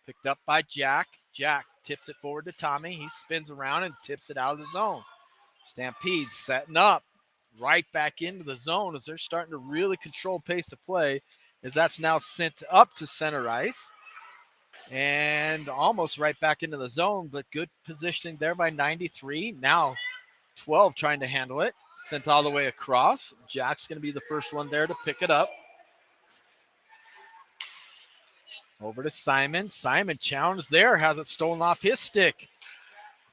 Picked up by Jack. Jack tips it forward to Tommy. He spins around and tips it out of the zone. Stampede setting up right back into the zone as they're starting to really control pace of play as that's now sent up to center ice and almost right back into the zone, but good positioning there by 93. Now 12 trying to handle it, sent all the way across. Jack's going to be the first one there to pick it up. Over to Simon. Simon challenged there, has it stolen off his stick.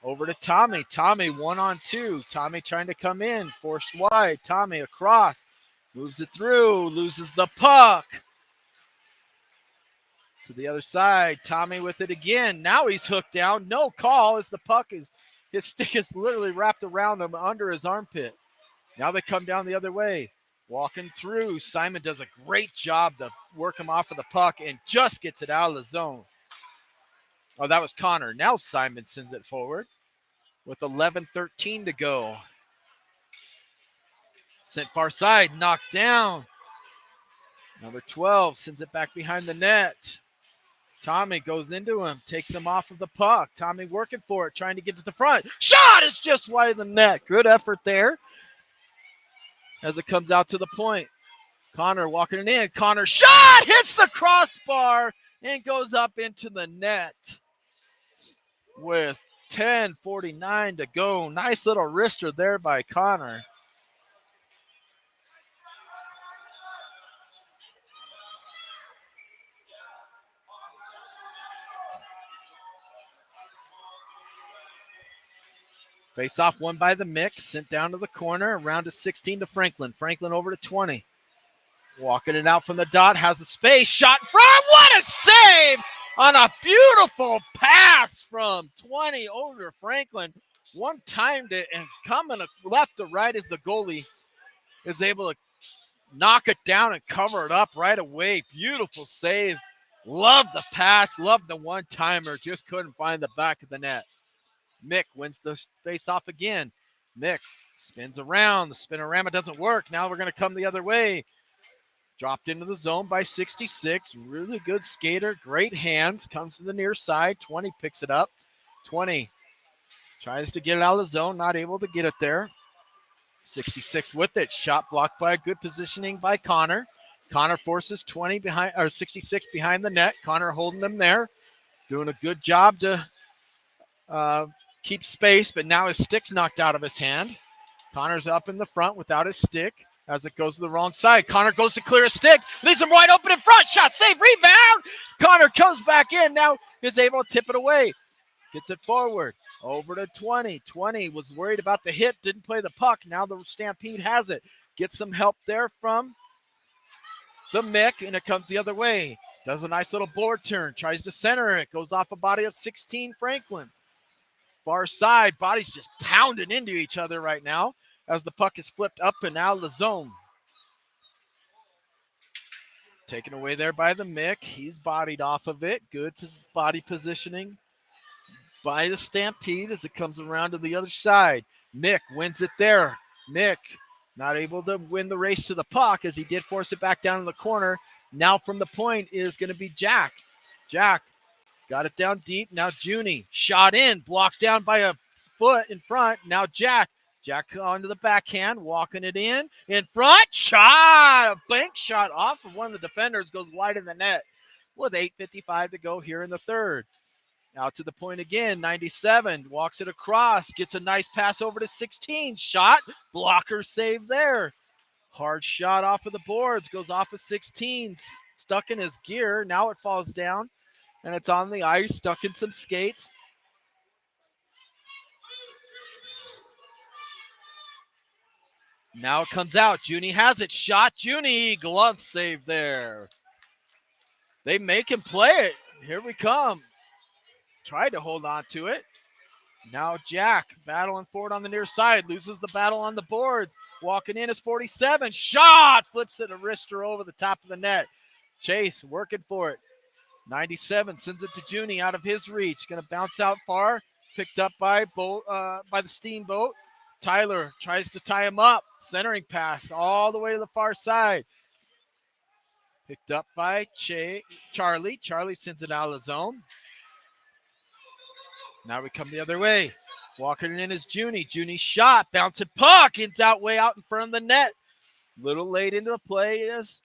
Over to Tommy. Tommy 1-on-2. Tommy trying to come in. Forced wide. Tommy across. Moves it through. Loses the puck. To the other side. Tommy with it again. Now he's hooked down. No call as the puck is, his stick is literally wrapped around him under his armpit. Now they come down the other way. Walking through. Simon does a great job to work him off of the puck and just gets it out of the zone. Oh, that was Connor. Now Simon sends it forward with 11:13 to go. Sent far side, knocked down. Number 12 sends it back behind the net. Tommy goes into him, takes him off of the puck. Tommy working for it, trying to get to the front. Shot is just wide of the net. Good effort there as it comes out to the point. Connor walking it in. Connor shot, hits the crossbar and goes up into the net with 10:49 to go. Nice little wrister there by Connor. Face off one by the mix, sent down to the corner, around to 16 to Franklin. Franklin over to 20. Walking it out from the dot, has a space, shot in front. What a save on a beautiful pass from 20 over to Franklin. One timed it and coming left to right as the goalie is able to knock it down and cover it up right away. Beautiful save. Love the pass, love the one-timer. Just couldn't find the back of the net. Mick wins the face-off again. Mick spins around. The spinorama doesn't work. Now we're going to come the other way. Dropped into the zone by 66. Really good skater. Great hands. Comes to the near side. 20 picks it up. 20 tries to get it out of the zone. Not able to get it there. 66 with it. Shot blocked by good positioning by Connor. Connor forces 20 behind, or 66 behind the net. Connor holding them there. Doing a good job to keep space, but now his stick's knocked out of his hand. Connor's up in the front without his stick as it goes to the wrong side. Connor goes to clear a stick, leaves him wide open in front. Shot, save, rebound. Connor comes back in, now is able to tip it away. Gets it forward, over to 20. 20 was worried about the hit, didn't play the puck. Now the Stampede has it. Gets some help there from the Mick, and it comes the other way. Does a nice little board turn, tries to center it, goes off a body of 16 Franklin. Far side, bodies just pounding into each other right now as the puck is flipped up and out of the zone. Taken away there by the Mick. He's bodied off of it. Good body positioning by the Stampede as it comes around to the other side. Mick wins it there. Mick not able to win the race to the puck as he did force it back down in the corner. Now from the point is going to be Jack. Jack Got it down deep. Now Junie. Shot in. Blocked down by a foot in front. Now Jack. Jack onto the backhand. Walking it in front. Shot. A bank shot off of one of the defenders. Goes wide in the net with 8:55 to go here in the third. Out to the point again. 97. Walks it across. Gets a nice pass over to 16. Shot. Blocker save there. Hard shot off of the boards. Goes off of 16. Stuck in his gear. Now it falls down. And it's on the ice. Stuck in some skates. Now it comes out. Junie has it. Shot. Junie. Glove save there. They make him play it. Here we come. Tried to hold on to it. Now Jack battling forward on the near side. Loses the battle on the boards. Walking in is 47. Shot. Flips it a wrister over the top of the net. Chase working for it. 97 sends it to Junie out of his reach. Going to bounce out far. Picked up by the Steamboat. Tyler tries to tie him up. Centering pass all the way to the far side. Picked up by Charlie. Charlie sends it out of the zone. Now we come the other way. Walking it in is Junie. Junie shot. Bouncing puck. Ends out way out in front of the net. Little late into the play is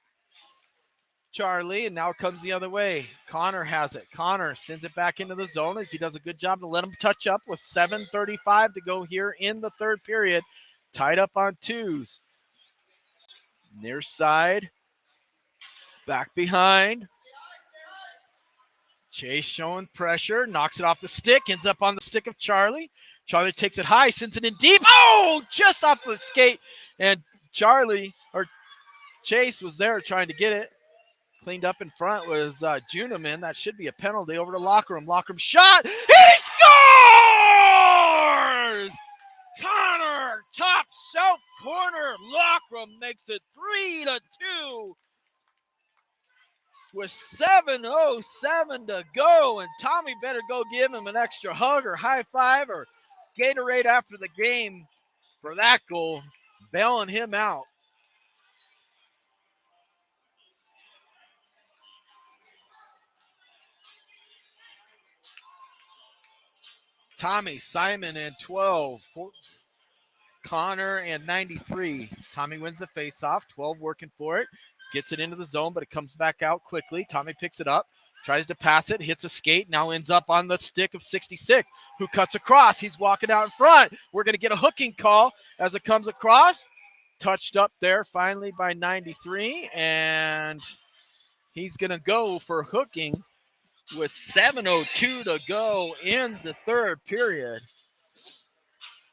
Charlie, and now it comes the other way. Connor has it. Connor sends it back into the zone as he does a good job to let him touch up with 7:35 to go here in the third period. Tied up on twos. Near side. Back behind. Chase showing pressure. Knocks it off the stick. Ends up on the stick of Charlie. Charlie takes it high. Sends it in deep. Oh, just off the skate. And Chase was there trying to get it. Cleaned up in front was Juneman. That should be a penalty over to Locker Room. Locker Room shot. He scores! Connor, top shelf corner. Locker Room makes it 3-2 with 7:07 to go. And Tommy better go give him an extra hug or high five or Gatorade after the game for that goal, bailing him out. Tommy, Simon, and 12. Connor and 93. Tommy wins the faceoff. 12 working for it. Gets it into the zone, but it comes back out quickly. Tommy picks it up. Tries to pass it. Hits a skate. Now ends up on the stick of 66, who cuts across. He's walking out in front. We're going to get a hooking call as it comes across. Touched up there finally by 93. And he's going to go for hooking with 7:02 to go in the third period.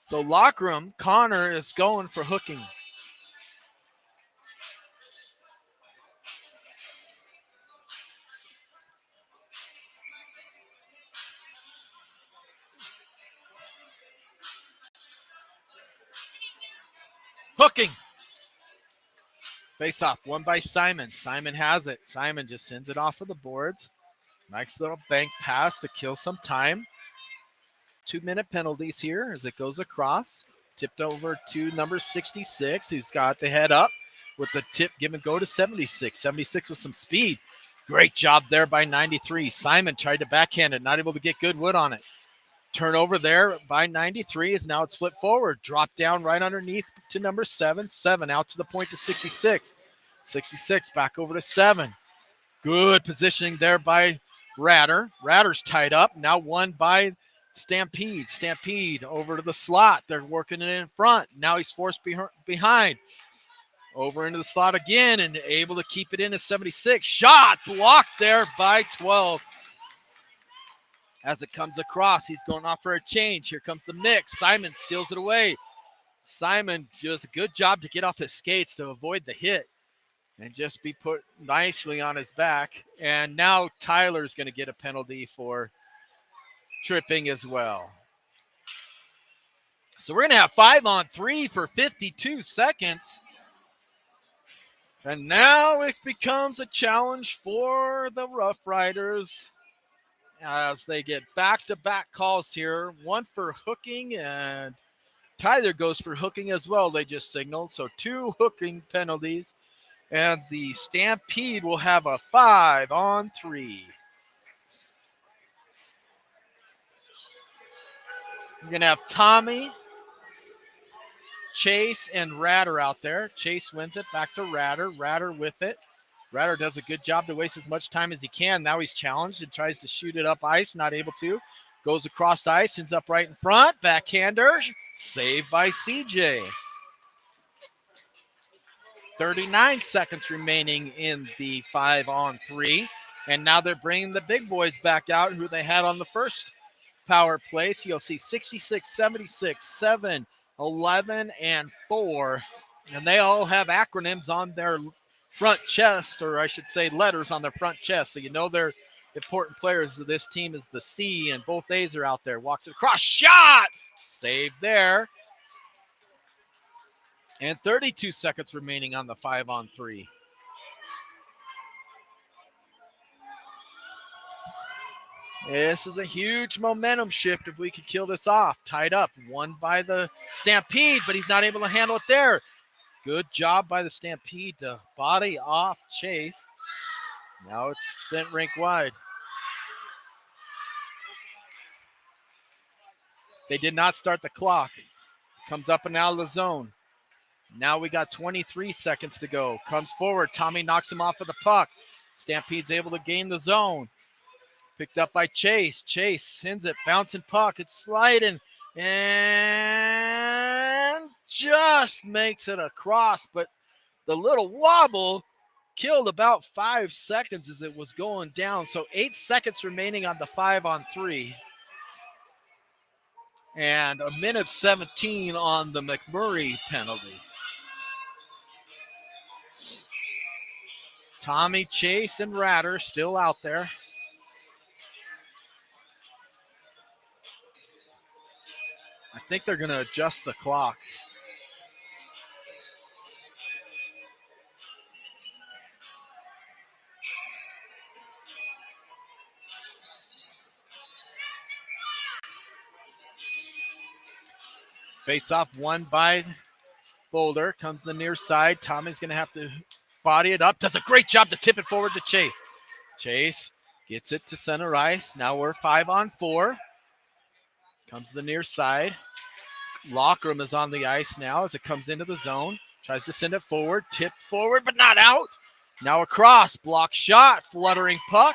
So Locker Room, Connor is going for hooking. Hooking. Face off, won by Simon. Simon has it. Simon just sends it off of the boards. Nice little bank pass to kill some time. 2-minute penalties here as it goes across. Tipped over to number 66, who's got the head up with the tip give and go to 76. 76 with some speed. Great job there by 93. Simon tried to backhand it, not able to get good wood on it. Turnover there by 93 as now it's flipped forward. Drop down right underneath to number 7. 7 out to the point to 66. 66 back over to 7. Good positioning there by Ratter. Ratter's tied up. Now won by Stampede. Stampede over to the slot. They're working it in front. Now he's forced behind. Over into the slot again and able to keep it in at 76. Shot blocked there by 12. As it comes across, he's going off for a change. Here comes the mix. Simon steals it away. Simon does a good job to get off his skates to avoid the hit and just be put nicely on his back. And now Tyler's going to get a penalty for tripping as well. So we're going to have 5-on-3 for 52 seconds. And now it becomes a challenge for the Rough Riders as they get back-to-back calls here. One for hooking, and Tyler goes for hooking as well, they just signaled. So 2 hooking penalties, and the Stampede will have a 5-on-3. We're going to have Tommy, Chase, and Ratter out there. Chase wins it. Back to Ratter. Ratter with it. Ratter does a good job to waste as much time as he can. Now he's challenged and tries to shoot it up ice. Not able to. Goes across ice. Ends up right in front. Backhander. Saved by CJ. 39 seconds remaining in the 5-on-3. And now they're bringing the big boys back out who they had on the first power play. So you'll see 66, 76, 7, 11, and 4. And they all have acronyms on their front chest, or I should say letters on their front chest. So you know they're important players of this team is the C, and both A's are out there. Walks it across. Shot! Saved there. And 32 seconds remaining on the 5-on-3. This is a huge momentum shift if we could kill this off. Tied up, won by the Stampede, but he's not able to handle it there. Good job by the Stampede to body off Chase. Now it's sent rink wide. They did not start the clock. Comes up and out of the zone. Now we got 23 seconds to go. Comes forward. Tommy knocks him off of the puck. Stampede's able to gain the zone. Picked up by Chase. Chase sends it. Bouncing puck. It's sliding. And just makes it across. But the little wobble killed about 5 seconds as it was going down. So 8 seconds remaining on the 5-on-3. And a minute 17 on the McMurray penalty. Tommy, Chase, and Ratter still out there. I think they're going to adjust the clock. Face-off won by Boulder. Comes to the near side. Tommy's going to have to body it up. Does a great job to tip it forward to Chase. Chase gets it to center ice. Now we're 5-on-4. Comes to the near side. Lockram is on the ice now as it comes into the zone. Tries to send it forward. Tipped forward, but not out. Now across. Block shot. Fluttering puck.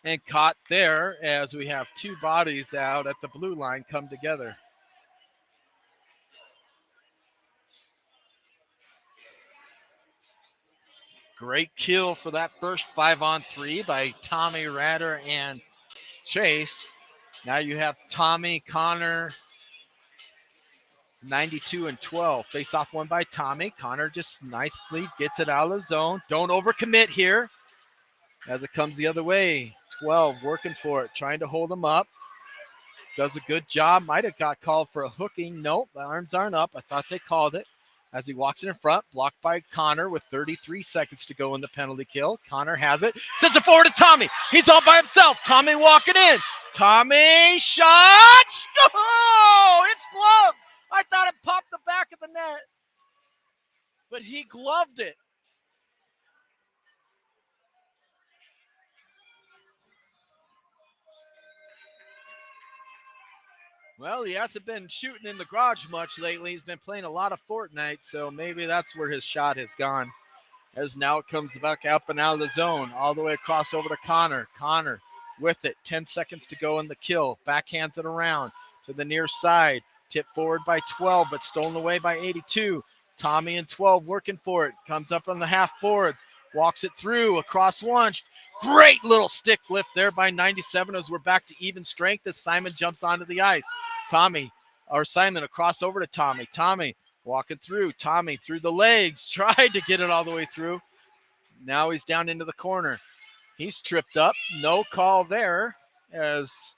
And caught there as we have two bodies out at the blue line come together. Great kill for that first 5-on-3 by Tommy, Ratter, and Chase. Now you have Tommy, Connor, 92 and 12. Face off one by Tommy. Connor just nicely gets it out of the zone. Don't overcommit here as it comes the other way. 12 working for it, trying to hold him up. Does a good job. Might have got called for a hooking. Nope, the arms aren't up. I thought they called it. As he walks it in front, blocked by Connor with 33 seconds to go in the penalty kill. Connor has it. Sends it forward to Tommy. He's all by himself. Tommy walking in. Tommy, shot! Oh, it's gloved. I thought it popped the back of the net, but he gloved it. Well, he hasn't been shooting in the garage much lately. He's been playing a lot of Fortnite, so maybe that's where his shot has gone. As now it comes back up and out of the zone, all the way across over to Connor. Connor with it, 10 seconds to go in the kill. Backhands it around to the near side. Tipped forward by 12, but stolen away by 82. Tommy and 12 working for it. Comes up on the half boards. Walks it through across one. Great little stick lift there by 97 as we're back to even strength as Simon jumps onto the ice. Simon across over to Tommy. Tommy walking through. Tommy through the legs. Tried to get it all the way through. Now he's down into the corner. He's tripped up. No call there as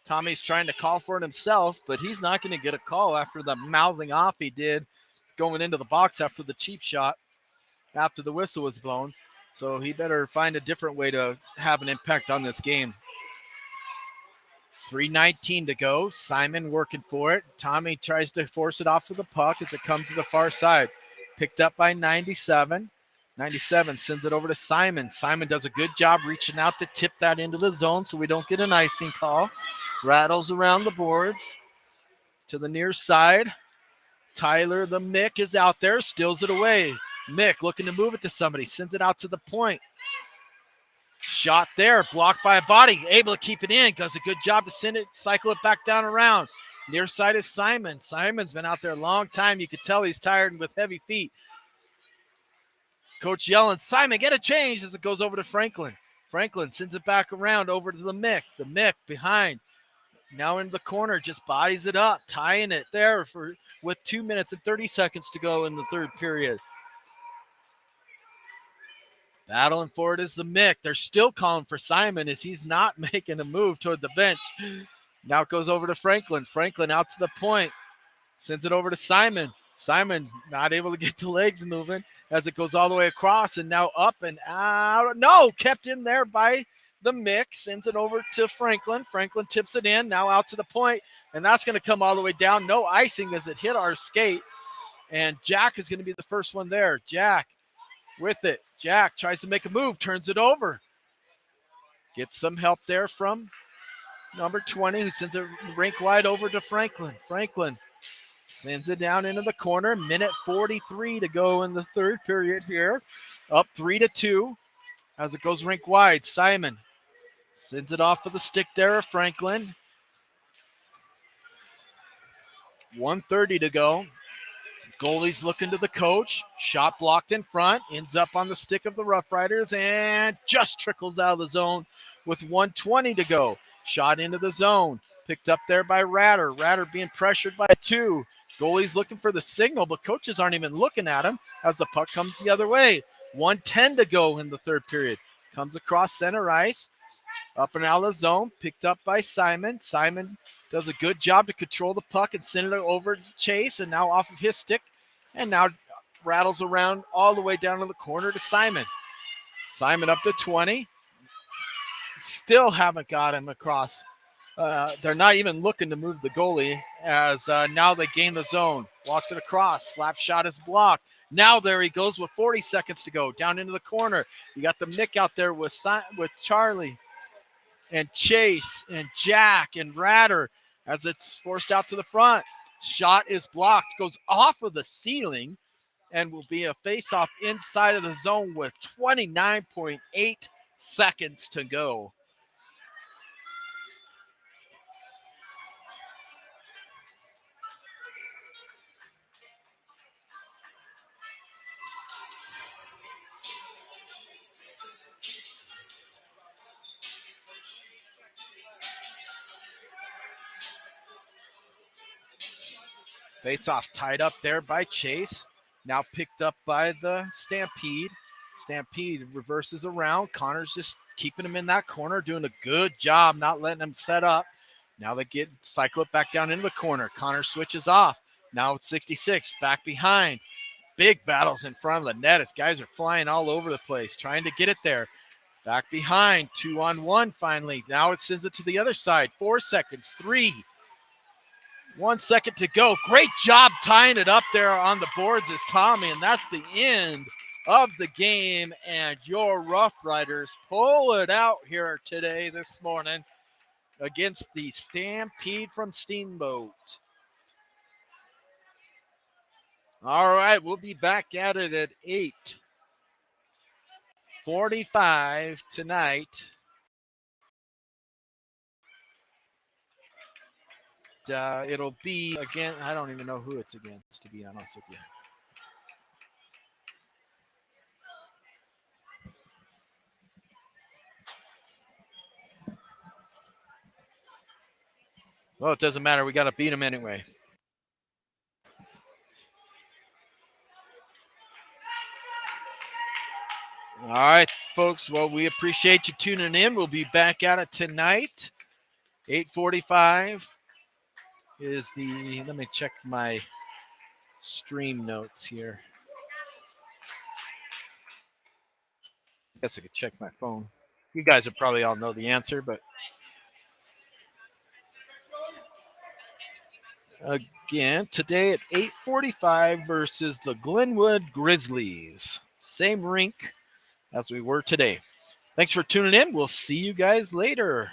Tommy's trying to call for it himself, but he's not going to get a call after the mouthing off he did going into the box after the cheap shot, after the whistle was blown. So he better find a different way to have an impact on this game. 3:19 to go. Simon working for it. Tommy tries to force it off with the puck as it comes to the far side. Picked up by 97. 97 sends it over to Simon. Simon does a good job reaching out to tip that into the zone so we don't get an icing call. Rattles around the boards to the near side. Tyler the Mick is out there, steals it away. Mick looking to move it to somebody, sends it out to the point. Shot there, blocked by a body, able to keep it in, does a good job to send it, cycle it back down around. Near side is Simon. Simon's been out there a long time. You could tell he's tired and with heavy feet. Coach yelling, Simon, get a change as it goes over to Franklin. Franklin sends it back around over to the Mick. The Mick behind. Now in the corner, just bodies it up, tying it there with 2 minutes and 30 seconds to go in the third period. Battling for it is the Mick. They're still calling for Simon as he's not making a move toward the bench. Now it goes over to Franklin. Franklin out to the point. Sends it over to Simon. Simon not able to get the legs moving as it goes all the way across and now up and out. No, kept in there by the Mick. Sends it over to Franklin. Franklin tips it in. Now out to the point, and that's going to come all the way down. No icing as it hit our skate. And Jack is going to be the first one there. Jack with it. Jack tries to make a move, turns it over. Gets some help there from number 20, who sends it rink wide over to Franklin. Franklin sends it down into the corner. Minute 43 to go in the third period here. Up 3-2 as it goes rink wide. Simon sends it off of the stick there of Franklin. 1:30 to go. Goalie's looking to the coach. Shot blocked in front. Ends up on the stick of the Rough Riders and just trickles out of the zone with 1:20 to go. Shot into the zone. Picked up there by Ratter. Ratter being pressured by 2. Goalie's looking for the signal, but coaches aren't even looking at him as the puck comes the other way. 1:10 to go in the third period. Comes across center ice. Up and out of the zone. Picked up by Simon. Simon does a good job to control the puck and send it over to Chase, and now off of his stick, and now rattles around all the way down to the corner to Simon. Simon up to 20. Still haven't got him across. They're not even looking to move the goalie as now they gain the zone. Walks it across. Slap shot is blocked. Now there he goes with 40 seconds to go. Down into the corner. You got the Mick out there with Charlie and Chase and Jack and Ratter as it's forced out to the front. Shot is blocked. Goes off of the ceiling and will be a face-off inside of the zone with 29.8 seconds to go. Face-off tied up there by Chase. Now picked up by the Stampede. Stampede reverses around. Connor's just keeping him in that corner, doing a good job not letting him set up. Now they cycle it back down into the corner. Connor switches off. Now it's 66, back behind. Big battles in front of the net as guys are flying all over the place, trying to get it there. Back behind, 2-on-1 finally. Now it sends it to the other side. 4 seconds, 3. 1 second to go. Great job tying it up there on the boards as Tommy, and that's the end of the game. And your Rough Riders pull it out here today, this morning, against the Stampede from Steamboat. All right, we'll be back at it at 8:45 tonight. It'll be, again, I don't even know who it's against, to be honest with you. Well, it doesn't matter. We got to beat them anyway. All right, folks. Well, we appreciate you tuning in. We'll be back at it tonight. 8:45 is the, let me check my stream notes here. I guess I could check my phone. You guys will probably all know the answer, but again, today at 8:45 versus the Glenwood Grizzlies. Same rink as we were today. Thanks for tuning in. We'll see you guys later.